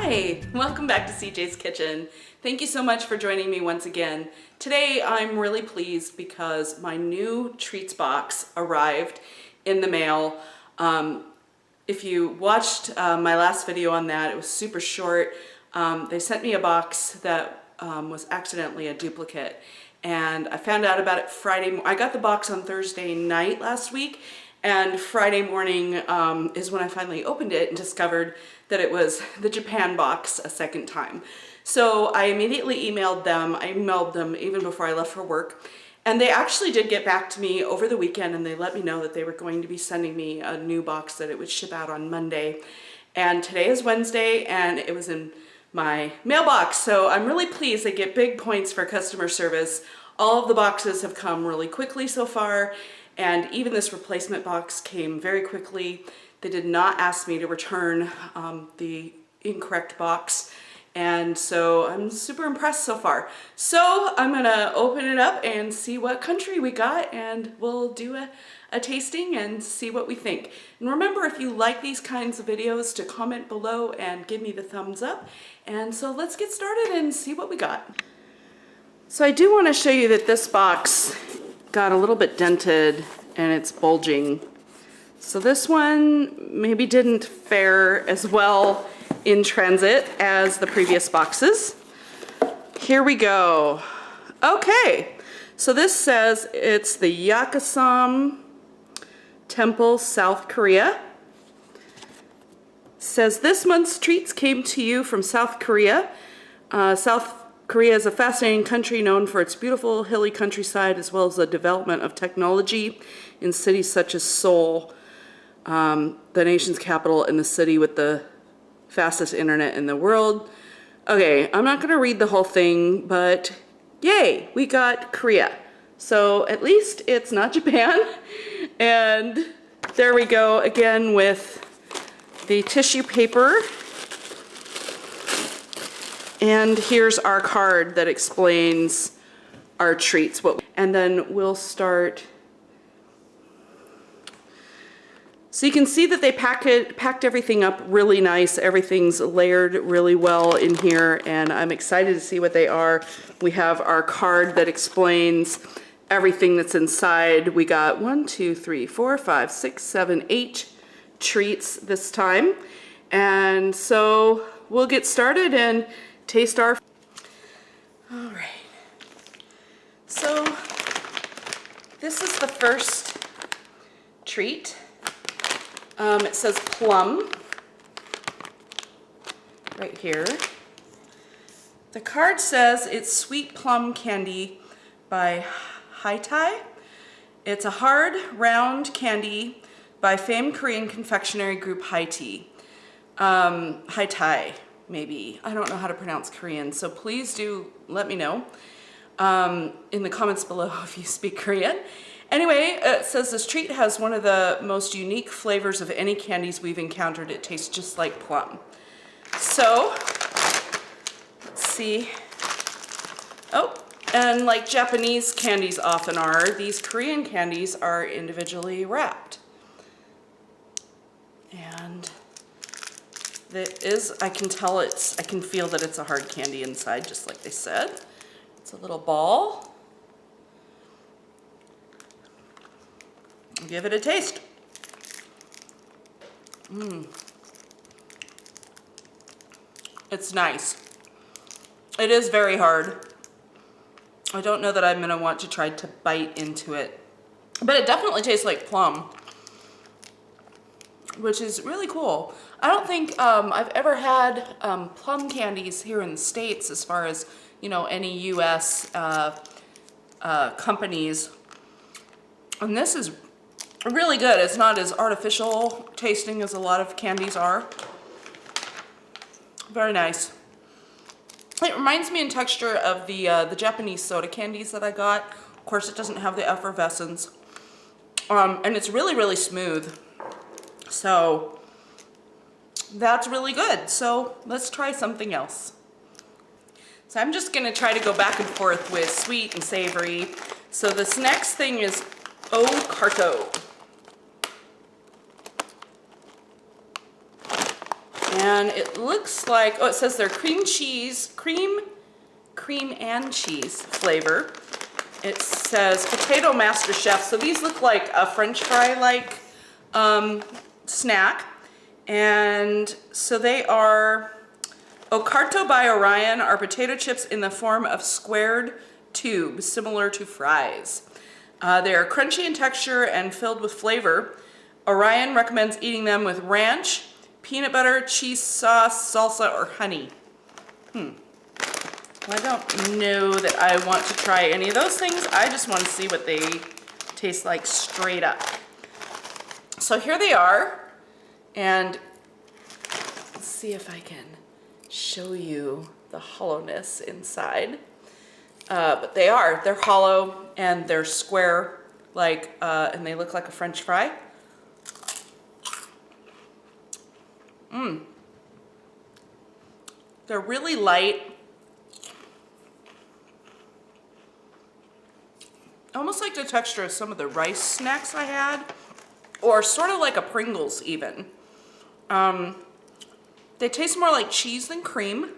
Hi, welcome back to CJ's Kitchen. Thank you so much for joining me once again. Today I'm really pleased because my new treats box arrived in the mail. If you watched my last video on that, it was super short. They sent me a box that was accidentally a duplicate, and I found out about it Friday. I got the box on Thursday night last week, and Friday morning is when I finally opened it and discovered that it was the Japan box a second time. So I immediately emailed them. I emailed them even before I left for work. And they actually did get back to me over the weekend, and they let me know that they were going to be sending me a new box that it would ship out on Monday. And today is Wednesday, and it was in my mailbox. So I'm really pleased. They get big points for customer service. All of the boxes have come really quickly so far. And even this replacement box came very quickly. They did not ask me to return the incorrect box. And so I'm super impressed so far. So I'm gonna open it up and see what country we got, and we'll do a tasting and see what we think. And remember, if you like these kinds of videos, to comment below and give me the thumbs up. And so let's get started and see what we got. So I do want to show you that this box got a little bit dented and it's bulging. So this one maybe didn't fare as well in transit as the previous boxes. Here we go. Okay, so this says it's the Yakasam Temple, South Korea. Says this month's treats came to you from South Korea. South Korea is a fascinating country known for its beautiful hilly countryside, as well as the development of technology in cities such as Seoul, the nation's capital, and the city with the fastest internet in the world. Okay, I'm not gonna read the whole thing, but yay, we got Korea. So at least it's not Japan. And there we go again with the tissue paper. And here's our card that explains our treats. And then we'll start. So you can see that they packed everything up really nice. Everything's layered really well in here, and I'm excited to see what they are. We have our card that explains everything that's inside. We got 1, 2, 3, 4, 5, 6, 7, 8 treats this time. And so we'll get started and taste our. All right. So this is the first treat. It says Plum right here. The card says it's sweet plum candy by Hi-Tai. It's a hard, round candy by famed Korean confectionery group Hi-Tai, maybe. I don't know how to pronounce Korean, so please do let me know in the comments below if you speak Korean. Anyway, it says this treat has one of the most unique flavors of any candies we've encountered. It tastes just like plum. So, let's see. Oh, and like Japanese candies often are, these Korean candies are individually wrapped. And it is, I can feel that it's a hard candy inside, just like they said. It's a little ball. Give it a taste. It's nice. It is very hard. I don't know that I'm gonna want to try to bite into it, but it definitely tastes like plum, which is really cool. I don't think I've ever had plum candies here in the States, as far as, you know, any US companies. And this is really good. It's not as artificial tasting as a lot of candies are. Very nice. It reminds me in texture of the Japanese soda candies that I got. Of course, it doesn't have the effervescence. And it's really, really smooth. So that's really good. So let's try something else. So I'm just gonna try to go back and forth with sweet and savory. So this next thing is Au Carto. And it looks like, oh, it says they're cream and cheese flavor. It says Potato Master Chef. So these look like a French fry-like snack. And so they are Ocarto by Orion are potato chips in the form of squared tubes, similar to fries. They are crunchy in texture and filled with flavor. Orion recommends eating them with ranch, peanut butter, cheese sauce, salsa, or honey. Well, I don't know that I want to try any of those things. I just want to see what they taste like straight up. So here they are. And let's see if I can show you the hollowness inside. But they're hollow and they're square, like, and they look like a French fry. They're really light. Almost like the texture of some of the rice snacks I had, or sort of like a Pringles even. They taste more like cheese than cream.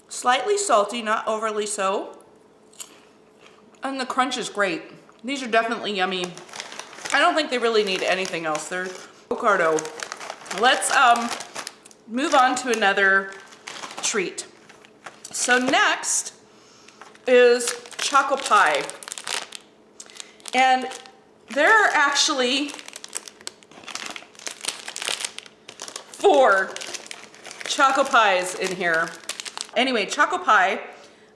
Slightly salty, not overly so. And the crunch is great. These are definitely yummy. I don't think they really need anything else. They're Ocarto. Let's move on to another treat. So next is Choco Pie. And there are actually 4 Choco Pies in here. Anyway, Choco Pie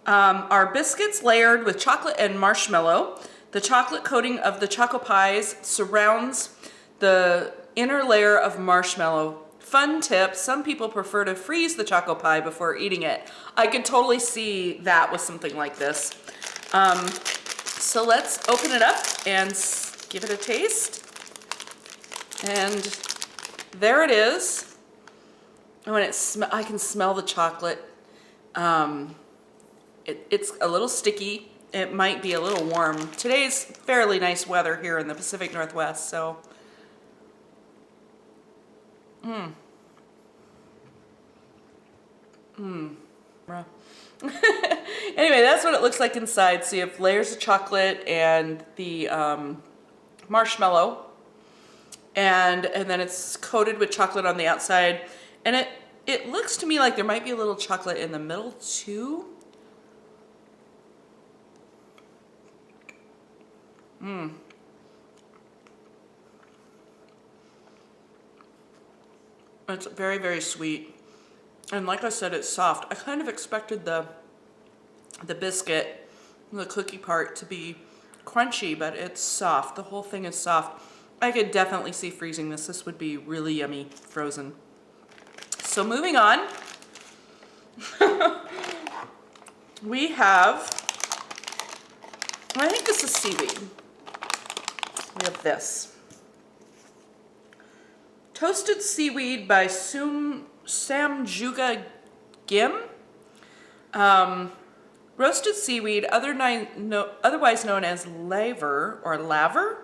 are biscuits layered with chocolate and marshmallow. The chocolate coating of the Choco Pies surrounds the inner layer of marshmallow. Fun tip, some people prefer to freeze the Choco Pie before eating it. I could totally see that with something like this. So let's open it up and give it a taste. And there it is. Oh, and I can smell the chocolate. It's a little sticky. It might be a little warm. Today's fairly nice weather here in the Pacific Northwest, so. Anyway, that's what it looks like inside. So you have layers of chocolate and the marshmallow, and then it's coated with chocolate on the outside, and it looks to me like there might be a little chocolate in the middle too. It's very, very sweet. And like I said, it's soft. I kind of expected the biscuit, the cookie part, to be crunchy, but it's soft. The whole thing is soft. I could definitely see freezing this. This would be really yummy frozen. So moving on, we have, I think this is seaweed. We have this. Toasted Seaweed by Samjuga Gim. Roasted seaweed, otherwise known as laver,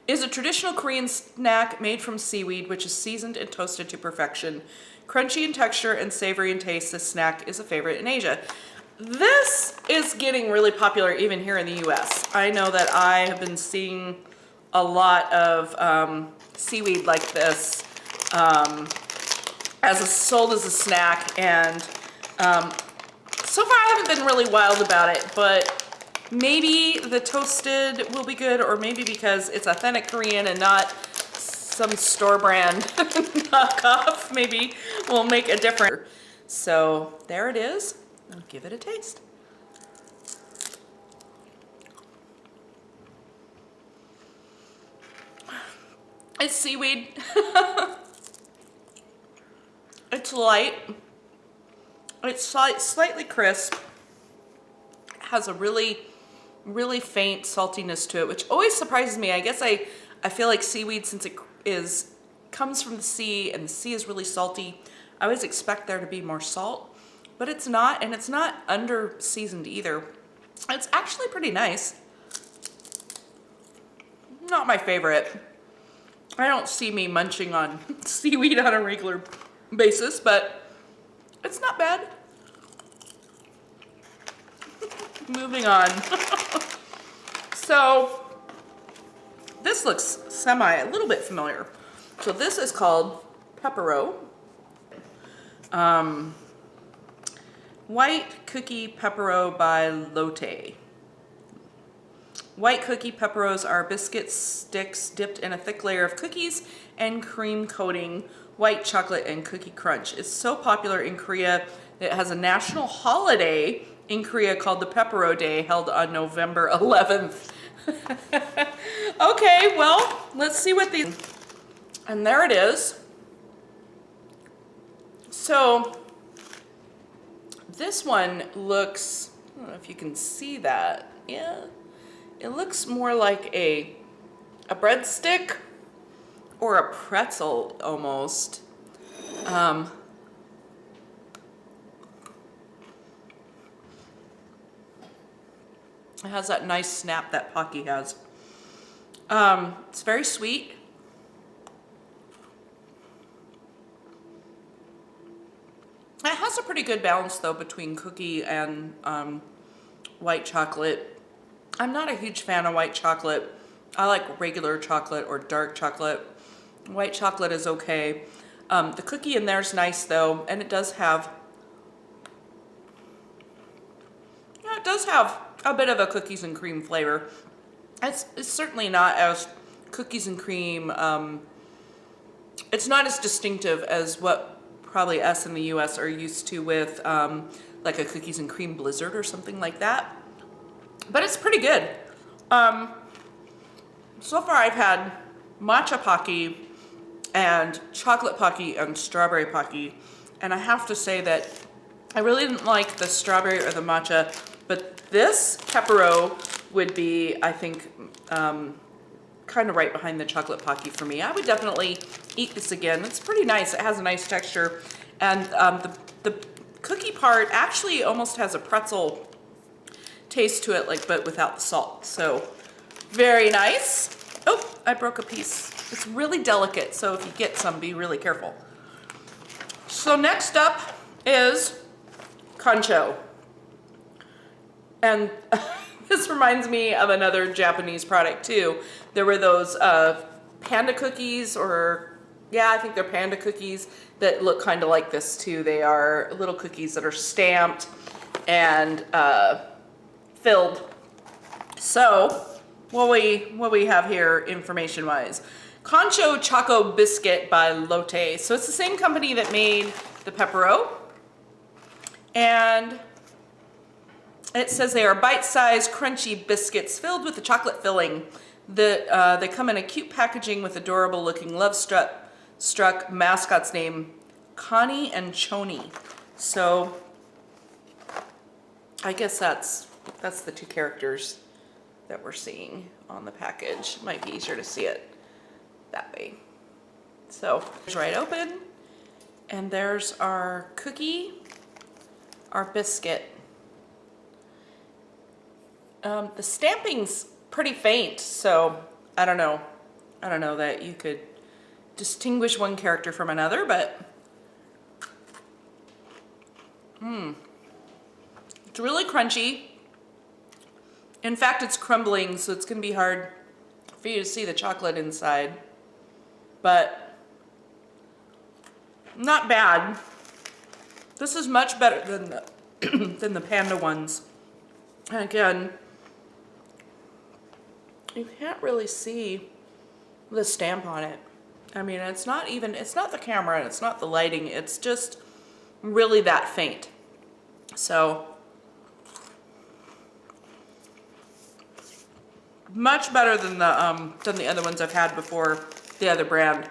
is a traditional Korean snack made from seaweed, which is seasoned and toasted to perfection. Crunchy in texture and savory in taste, this snack is a favorite in Asia. This is getting really popular even here in the US. I know that I have been seeing a lot of seaweed like this sold as a snack, and so far I haven't been really wild about it, but maybe the toasted will be good, or maybe because it's authentic Korean and not some store brand knockoff, maybe will make a difference. So there it is. I'll give it a taste. It's seaweed. It's light. It's slightly crisp. It has a really, really faint saltiness to it, which always surprises me. I guess I feel like seaweed, since it comes from the sea and the sea is really salty, I always expect there to be more salt, but it's not, and it's not under seasoned either. It's actually pretty nice. Not my favorite. I don't see me munching on seaweed on a regular basis, but it's not bad. Moving on. So this looks a little bit familiar. So this is called Pepero. White Cookie Pepero by Lotte. White cookie Peperos are biscuit sticks dipped in a thick layer of cookies and cream coating, white chocolate and cookie crunch. It's so popular in Korea that it has a national holiday in Korea called the Pepero Day, held on November 11th. Okay, well, let's see what these... And there it is. So this one looks, I don't know if you can see that. Yeah. It looks more like a breadstick or a pretzel almost. It has that nice snap that Pocky has. It's very sweet. It has a pretty good balance though between cookie and white chocolate. I'm not a huge fan of white chocolate. I like regular chocolate or dark chocolate. White chocolate is okay. The cookie in there is nice though, and it does have, yeah, it does have a bit of a cookies and cream flavor. It's certainly not as cookies and cream. It's not as distinctive as what probably us in the US are used to with like a cookies and cream blizzard or something like that. But it's pretty good. So far I've had matcha Pocky and chocolate Pocky and strawberry Pocky. And I have to say that I really didn't like the strawberry or the matcha, but this Pepero would be, I think, kind of right behind the chocolate Pocky for me. I would definitely eat this again. It's pretty nice. It has a nice texture. And the cookie part actually almost has a pretzel taste to it, like, but without the salt. So very nice. Oh, I broke a piece. It's really delicate, so if you get some, be really careful. So next up is Concho. And this reminds me of another Japanese product too. There were those panda cookies, or yeah, I think they're panda cookies that look kind of like this too. They are little cookies that are stamped and filled. So what we have here information wise, Concho Choco Biscuit by Lotte. So it's the same company that made the Pepero, and it says they are bite-sized crunchy biscuits filled with the chocolate filling. They come in a cute packaging with adorable looking love-struck mascots named Connie and Choni. So I guess that's the two characters that we're seeing on the package. Might be easier to see it that way. So it's right open, and there's our cookie, our biscuit. The stamping's pretty faint, so I don't know that you could distinguish one character from another, but it's really crunchy. In fact, it's crumbling, so it's going to be hard for you to see the chocolate inside, but not bad. This is much better than the panda ones. And again, you can't really see the stamp on it. I mean, it's not the camera, and it's not the lighting, it's just really that faint. So much better than the other ones I've had before, the other brand.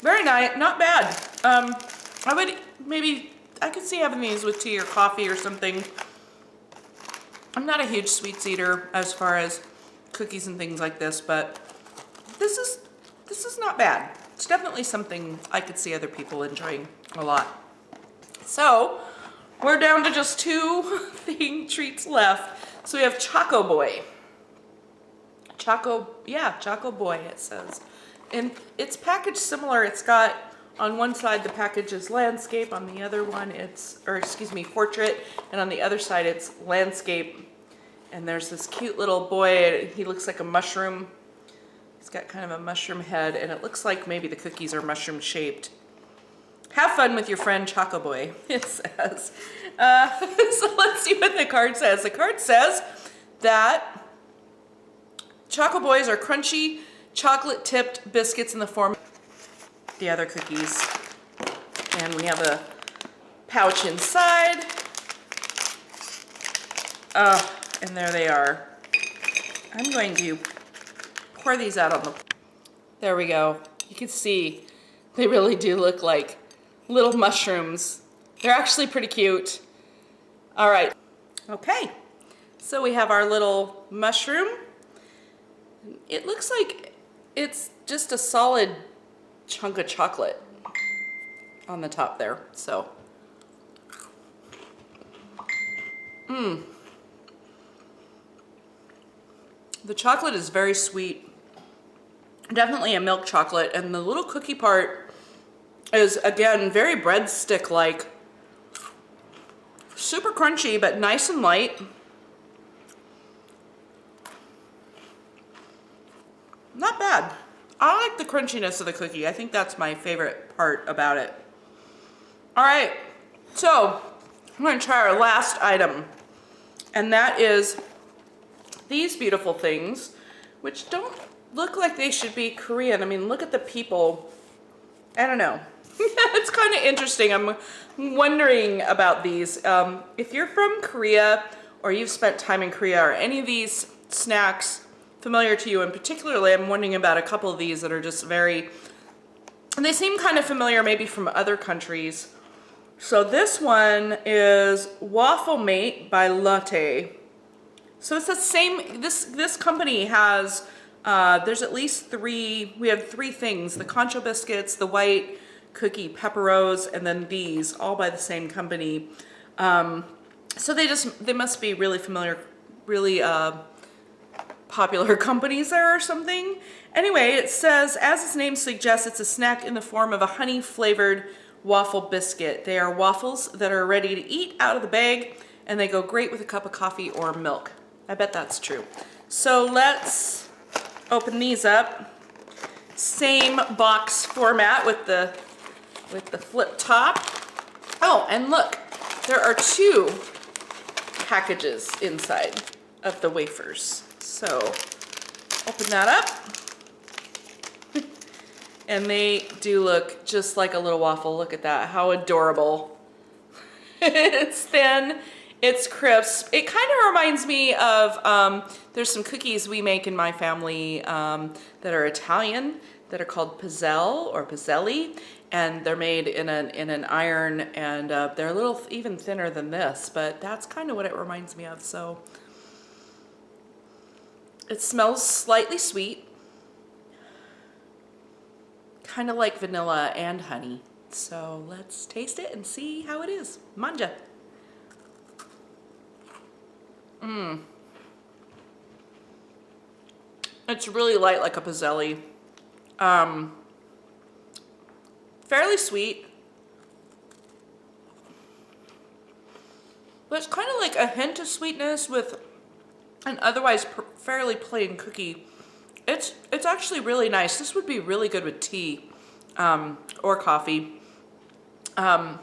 Very nice, not bad. I could see having these with tea or coffee or something. I'm not a huge sweets eater as far as cookies and things like this, but this is not bad. It's definitely something I could see other people enjoying a lot. So we're down to just two treats left. So we have Choco Boy. Choco Boy, it says. and it's packaged similar. It's got, on one side the package is landscape, on the other one it's, or excuse me, portrait, and on the other side it's landscape. And there's this cute little boy, he looks like a mushroom. He's got kind of a mushroom head, and it looks like maybe the cookies are mushroom shaped. Have fun with your friend Choco Boy, it says. So let's see what the card says. The card says that Choco Boys are crunchy, chocolate-tipped biscuits in the form of the other cookies. And we have a pouch inside. And there they are. I'm going to pour these out on the... There we go. You can see they really do look like little mushrooms. They're actually pretty cute. All right. Okay. So we have our little mushroom. It looks like it's just a solid chunk of chocolate on the top there. So, the chocolate is very sweet. Definitely a milk chocolate, and the little cookie part is, again, very breadstick-like. Super crunchy, but nice and light. Not bad. I like the crunchiness of the cookie. I think that's my favorite part about it. All right, so I'm going to try our last item, and that is these beautiful things, which don't look like they should be Korean. I mean, look at the people. I don't know. It's kind of interesting. I'm wondering about these. If you're from Korea, or you've spent time in Korea, are any of these snacks familiar to you? And particularly, I'm wondering about a couple of these that are just very, and they seem kind of familiar maybe from other countries. So this one is Waffle Mate by Latte. So it's the same, this company has, there's at least three, we have three things: the concho biscuits, the white cookie Peperos, and then these, all by the same company. So they must be really familiar, really popular companies there or something. Anyway, it says, as its name suggests, it's a snack in the form of a honey-flavored waffle biscuit. They are waffles that are ready to eat out of the bag, and they go great with a cup of coffee or milk. I bet that's true. So let's open these up. Same box format with the flip top. Oh, and look, there are two packages inside of the wafers. So open that up. And they do look just like a little waffle. Look at that, how adorable. It's thin, it's crisp. It kind of reminds me of, there's some cookies we make in my family that are Italian, that are called pizzelle or pizzelli, and they're made in an iron, and they're a little even thinner than this, but that's kind of what it reminds me of. So it smells slightly sweet, kind of like vanilla and honey. So let's taste it and see how it is. Manja. It's really light, like a pizzelli. Fairly sweet, but it's kind of like a hint of sweetness with an otherwise fairly plain cookie. It's actually really nice. This would be really good with tea or coffee. I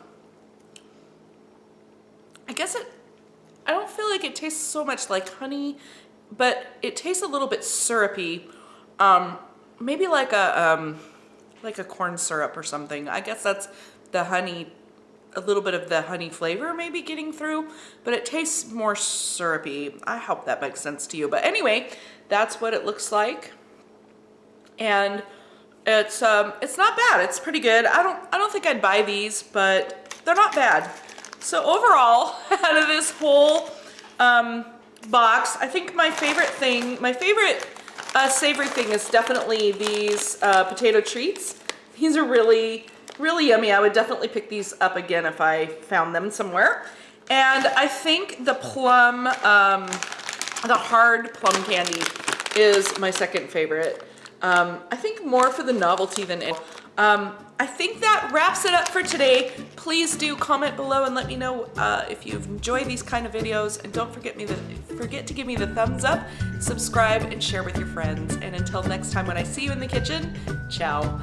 guess I don't feel like it tastes so much like honey, but it tastes a little bit syrupy. Maybe like a corn syrup or something. I guess that's the honey, a little bit of the honey flavor maybe getting through, but it tastes more syrupy. I hope that makes sense to you. But anyway, that's what it looks like. And it's not bad. It's pretty good. I don't think I'd buy these, but they're not bad. So overall, out of this whole box, I think my favorite savory thing is definitely these potato treats. These are really, really yummy. I would definitely pick these up again if I found them somewhere. And I think the plum, the hard plum candy is my second favorite. I think more for the novelty than it. I think that wraps it up for today. Please do comment below and let me know if you've enjoyed these kind of videos, and don't forget to give me the thumbs up, subscribe, and share with your friends. And until next time when I see you in the kitchen, ciao.